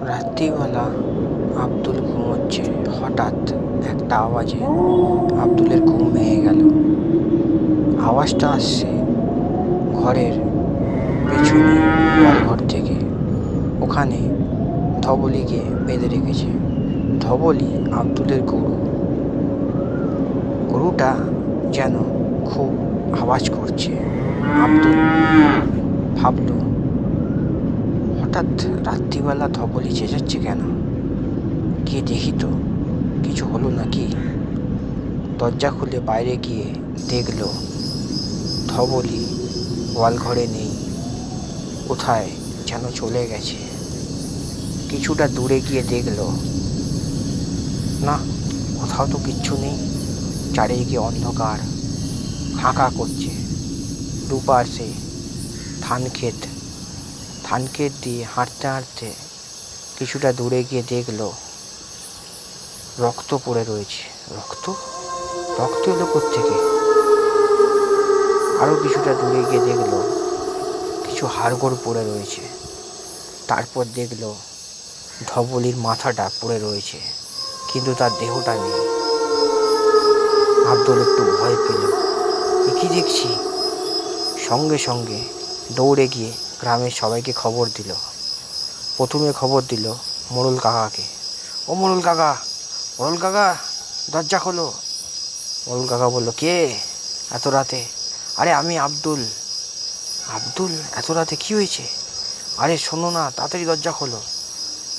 রাত্রিবেলা আব্দুল ঘুমোচ্ছে। হঠাৎ একটা আওয়াজে আব্দুলের ঘুম ভেঙে গেল। আওয়াজটা আসছে ঘরের পেছনে, গোয়ালঘর থেকে। ওখানে ধবলিকে বেঁধে রেখেছে। ধবলি আব্দুলের গরু। গরুটা যেন খুব আওয়াজ করছে। আব্দুল ভাবল, হঠাৎ রাত্রিবেলা ধবলি চেঁচাচ্ছে কেন? গিয়ে দেখি তো কিছু হলো নাকি। দরজা খুলে বাইরে গিয়ে দেখল ধবলি গোয়ালঘরে নেই, কোথায় যেন চলে গেছে। কিছুটা দূরে গিয়ে দেখল, না, কোথাও তো কিচ্ছু নেই। চারিদিকে অন্ধকার, হাঁকা করছে। দুপাশে ধান ক্ষেত দিয়ে হাঁটতে হাঁটতে কিছুটা দূরে গিয়ে দেখল রক্ত পড়ে রয়েছে। রক্ত রক্ত এলো কোত্থেকে? আরও কিছুটা দূরে গিয়ে দেখল কিছু হাড়গোড় পড়ে রয়েছে। তারপর দেখল ধবলির মাথাটা পড়ে রয়েছে, কিন্তু তার দেহটা নেই। আব্দুল একটু ভয় পেল। এ কি দেখছি? সঙ্গে সঙ্গে দৌড়ে গিয়ে গ্রামের সবাইকে খবর দিল। প্রথমে খবর দিল মোড়ল কাকাকে। ও মোড়ল কাকা, মোড়ল কাকা, দরজা খোলো। মোড়ল কাকা বলল, কে এত রাতে? আরে আমি আব্দুল। আব্দুল, এত রাতে কি হয়েছে? আরে শোনো না, তাড়াতাড়ি দরজা খোলো।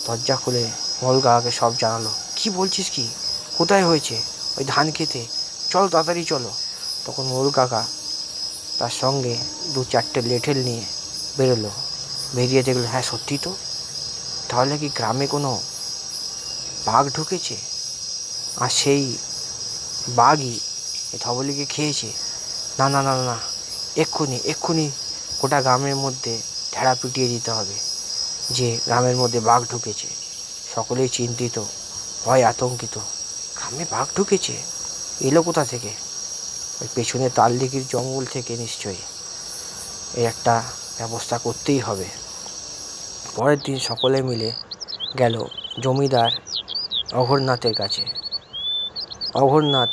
দরজা খুলে মোড়ল কাকাকে সব জানালো। কি বলছিস কি? কোথায় হয়েছে? ওই ধান খেতে, চলো তাড়াতাড়ি চলো। তখন মোড়ল কাকা তার সঙ্গে 2-4টে লেঠেল নিয়ে বেরোলো। বেরিয়ে দেখলো, হ্যাঁ সত্যি তো। তাহলে কি গ্রামে কোনো বাঘ ঢুকেছে? আর সেই বাঘই ধবলিকে খেয়েছে? না না না না, এক্ষুনি গোটা গ্রামের মধ্যে ঢেড়া পিটিয়ে দিতে হবে যে গ্রামের মধ্যে বাঘ ঢুকেছে। সকলেই চিন্তিত, ভয় আতঙ্কিত। গ্রামে বাঘ ঢুকেছে? এলো কোথা থেকে? ওই পেছনে তালদিঘির জঙ্গল থেকে নিশ্চয়ই। এর একটা ব্যবস্থা করতেই হবে। পরের দিন সকলে মিলে গেল জমিদার অঘোরনাথের কাছে। অঘোরনাথ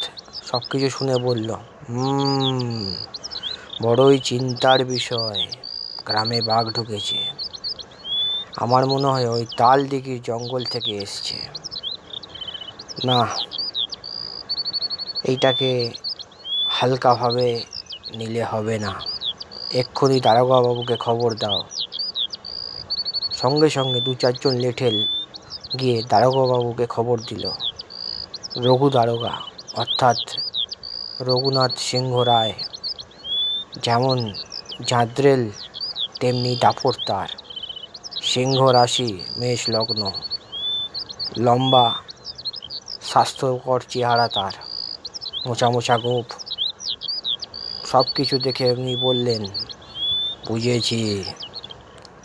সব কিছু শুনে বলল, বড়ই চিন্তার বিষয়। গ্রামে বাঘ ঢুকেছে। আমার মনে হয় ওই তালদিঘির জঙ্গল থেকে এসছে। না, এইটাকে হালকাভাবে নিলে হবে না। এক্ষুনি দারোগাবাবুকে খবর দাও। সঙ্গে সঙ্গে 2-4জন লেঠেল গিয়ে দারোগাবাবুকে খবর দিল। রঘু দারোগা, অর্থাৎ রঘুনাথ সিংহ রায়, যেমন জাদ্রেল তেমনি দাপট তার। সিংহ রাশি, মেষ লগ্ন, লম্বা স্বাস্থ্যকর চেহারা তার, মোচা মোচা গোঁফ। সব কিছু দেখে উনি বললেন, বুঝেছি,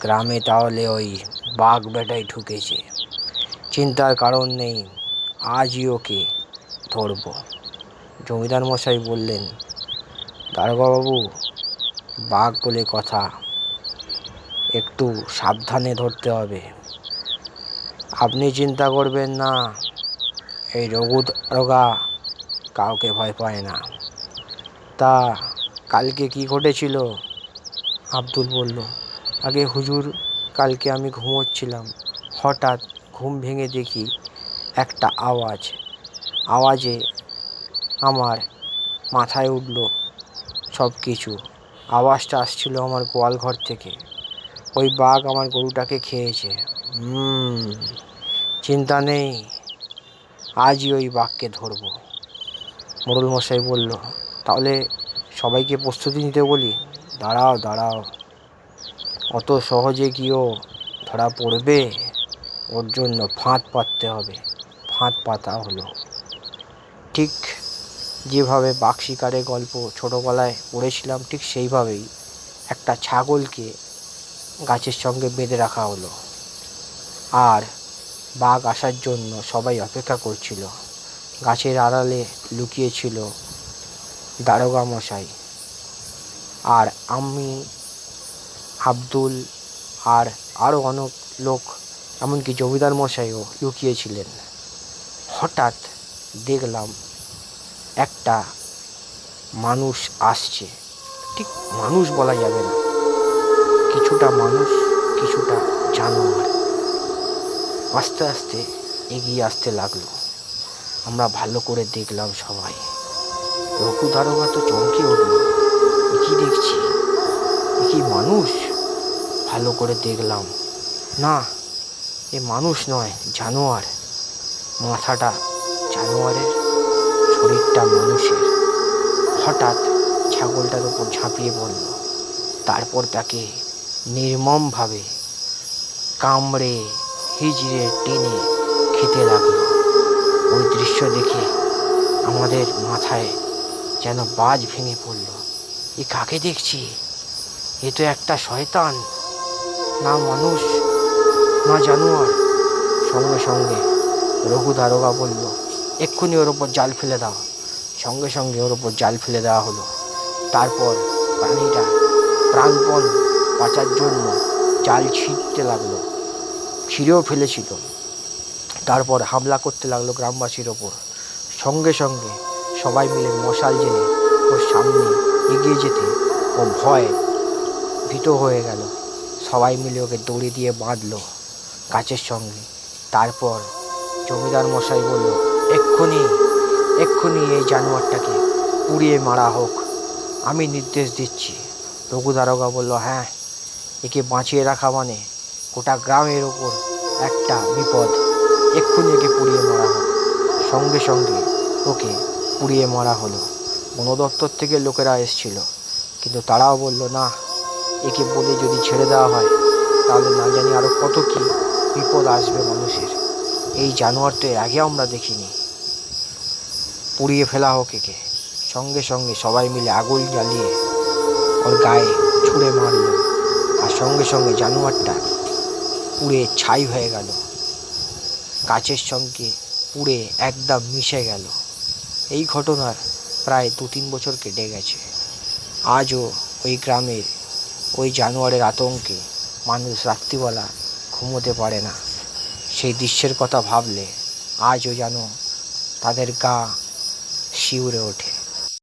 গ্রামে তাহলে ওই বাঘ বেটাই ঢুকেছে। চিন্তার কারণ নেই, আজই ওকে ধরব। জমিদার মশাই বললেন, দারোগাবাবু, বাঘ বলে কথা, একটু সাবধানে ধরতে হবে। আপনি চিন্তা করবেন না, এই রঘু দারোগা কাউকে ভয় পায় না। তা কালকে কি ঘটেছিল? আব্দুল বলল, আগে হুজুর, কালকে আমি ঘুমোচ্ছিলাম। হঠাৎ ঘুম ভেঙে দেখি একটা আওয়াজে আমার মাথায় উঠল সব কিছু। আওয়াজটা আসছিল আমার গোয়ালঘর থেকে। ওই বাঘ আমার গরুটাকে খেয়েছে। চিন্তা নেই, আজই ওই বাঘকে ধরব। মোড়ল মশাই বলল, তাহলে সবাইকে প্রস্তুতি নিতে বলি। দাঁড়াও, অত সহজে কি ও ধরা পড়বে? ওর জন্য ফাঁদ পাততে হবে। ফাঁদ পাতা হলো। ঠিক যেভাবে বাঘ শিকারের গল্প ছোটোবেলায় পড়েছিলাম, ঠিক সেইভাবেই একটা ছাগলকে গাছের সঙ্গে বেঁধে রাখা হলো। আর বাঘ আসার জন্য সবাই অপেক্ষা করছিল। গাছের আড়ালে লুকিয়েছিল দারোগা মশাই। আর আমি, আব্দুল আর আরও অনেক লোক এমনকি জমিদার মশাইও লুকিয়েছিলেন। হঠাৎ দেখলাম একটা মানুষ আসছে, ঠিক মানুষ বলা যাবে না, কিছুটা মানুষ কিছুটা জানোয়ার আস্তে আস্তে এগিয়ে আসতে লাগলো। আমরা ভালো করে দেখলাম সবাই। রঘু দারোগা তো চমকে উঠল, এ কি দেখছি, এ কি মানুষ? ভালো করে দেখলাম, না, এ মানুষ নয়, জানোয়ার। মাথাটা জানোয়ারের, শরীরটা মানুষের। হঠাৎ ছাগলটার উপর ঝাঁপিয়ে পড়ল, তারপর তাকে নির্মমভাবে কামড়ে হিজড়ে টেনে খেতে লাগলো। ওই দৃশ্য দেখে আমাদের মাথায় যেন বাজ ভেঙে পড়ল। এ কাকে দেখছি? এ তো একটা শয়তান, না মানুষ না জানোয়ার। সঙ্গে সঙ্গে রঘু দারোগা বলল, এক্ষুনি ওর ওপর জাল ফেলে দাও। সঙ্গে সঙ্গে ওর ওপর জাল ফেলে দেওয়া হলো। তারপর প্রাণীটা প্রাণপণ বাঁচার জন্য জাল ছিঁড়তে লাগলো, ছিঁড়েও ফেলেছিল। তারপর হামলা করতে লাগলো গ্রামবাসীর ওপর। সঙ্গে সঙ্গে সবাই মিলে মশাল জেলে ওর সামনে এগিয়ে যেতে ও ভীত হয়ে গেল। সবাই মিলে ওকে দড়ি দিয়ে বাঁধলো গাছের সঙ্গে। তারপর জমিদার মশাই বলল, এক্ষুনি এক্ষুনি এই জানোয়ারটাকে পুড়িয়ে মারা হোক, আমি নির্দেশ দিচ্ছি। রঘু দারোগা বলল, হ্যাঁ, একে বাঁচিয়ে রাখা মানে গোটা গ্রামের ওপর একটা বিপদ, এক্ষুনি একে পুড়িয়ে মারা হোক। সঙ্গে সঙ্গে ওকে পুড়িয়ে মারা হলো। বন দপ্তর থেকে লোকেরা এসেছিল, কিন্তু তারাও বলল, না, একে বলে যদি ছেড়ে দেওয়া হয় তাহলে না জানি আরও কত কী বিপদ আসবে মানুষের। এই জানোয়ার তো এর আগে আমরা দেখিনি, পুড়িয়ে ফেলা হোক একে। সঙ্গে সঙ্গে সবাই মিলে আগুন জ্বালিয়ে ওর গায়ে ছুঁড়ে মারল, আর সঙ্গে সঙ্গে জানোয়ারটা পুড়ে ছাই হয়ে গেল, গাছের সঙ্গে পুড়ে একদম মিশে গেল। এই ঘটনার প্রায় 2-3 বছর কেটে গেছে। আজও ওই গ্রামের ওই জানোয়ারের আতঙ্কে মানুষ রাত্রিবেলা ঘুমোতে পারে না। সেই দৃশ্যের কথা ভাবলে আজও যেন তাদের গা শিউরে ওঠে।